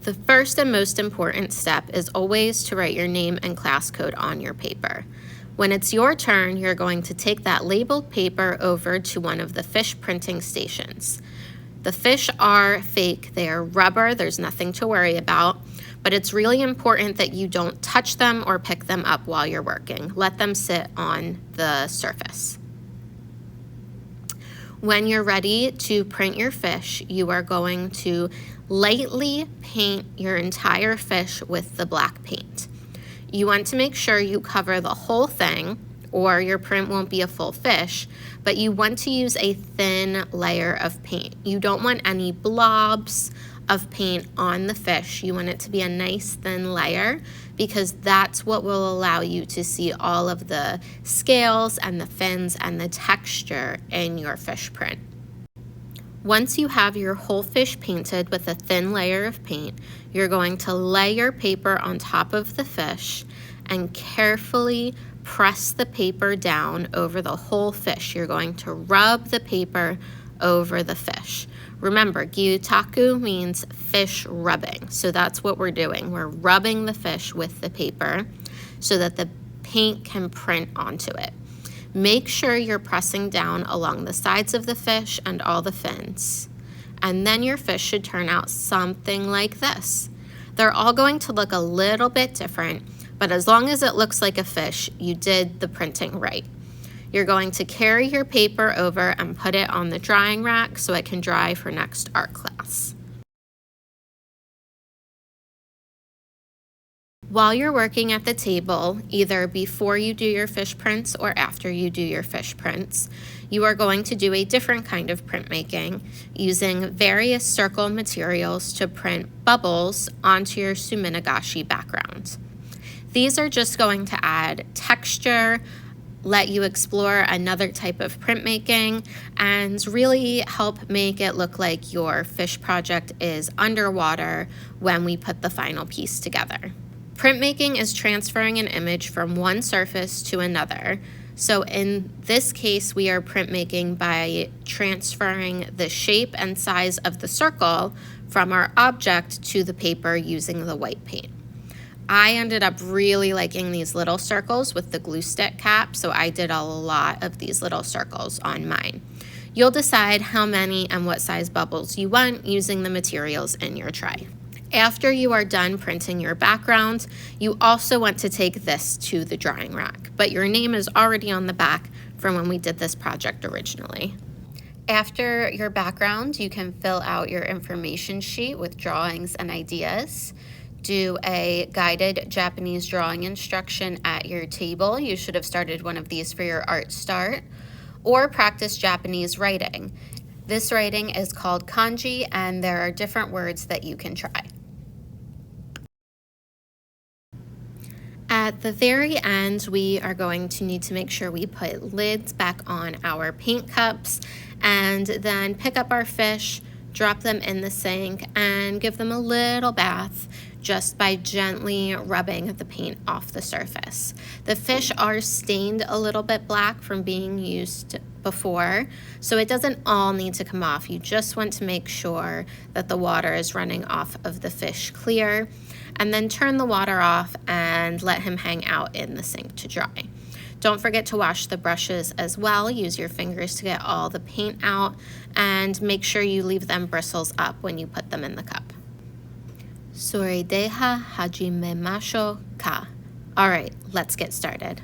The first and most important step is always to write your name and class code on your paper. When it's your turn, you're going to take that labeled paper over to one of the fish printing stations. The fish are fake, they are rubber, there's nothing to worry about, but it's really important that you don't touch them or pick them up while you're working. Let them sit on the surface. When you're ready to print your fish, you are going to lightly paint your entire fish with the black paint. You want to make sure you cover the whole thing, or your print won't be a full fish, but you want to use a thin layer of paint. You don't want any blobs of paint on the fish. You want it to be a nice thin layer because that's what will allow you to see all of the scales and the fins and the texture in your fish print. Once you have your whole fish painted with a thin layer of paint, you're going to lay your paper on top of the fish and carefully press the paper down over the whole fish. You're going to rub the paper over the fish. Remember, Gyotaku means fish rubbing, so that's what we're doing. We're rubbing the fish with the paper so that the paint can print onto it. Make sure you're pressing down along the sides of the fish and all the fins. And then your fish should turn out something like this. They're all going to look a little bit different, but as long as it looks like a fish, you did the printing right. You're going to carry your paper over and put it on the drying rack so it can dry for next art class. While you're working at the table, either before you do your fish prints or after you do your fish prints, you are going to do a different kind of printmaking using various circle materials to print bubbles onto your suminagashi background. These are just going to add texture, let you explore another type of printmaking, and really help make it look like your fish project is underwater when we put the final piece together. Printmaking is transferring an image from one surface to another. So in this case, we are printmaking by transferring the shape and size of the circle from our object to the paper using the white paint. I ended up really liking these little circles with the glue stick cap, so I did a lot of these little circles on mine. You'll decide how many and what size bubbles you want using the materials in your tray. After you are done printing your background, you also want to take this to the drying rack, but your name is already on the back from when we did this project originally. After your background, you can fill out your information sheet with drawings and ideas. Do a guided Japanese drawing instruction at your table. You should have started one of these for your art start. Or practice Japanese writing. This writing is called kanji, and there are different words that you can try. At the very end, we are going to need to make sure we put lids back on our paint cups and then pick up our fish, drop them in the sink, and give them a little bath just by gently rubbing the paint off the surface. The fish are stained a little bit black from being used before, so it doesn't all need to come off. You just want to make sure that the water is running off of the fish clear, and then turn the water off and let him hang out in the sink to dry. Don't forget to wash the brushes as well. Use your fingers to get all the paint out, and make sure you leave them bristles up when you put them in the cup. Soredeha hajimemashou ka. All right, let's get started.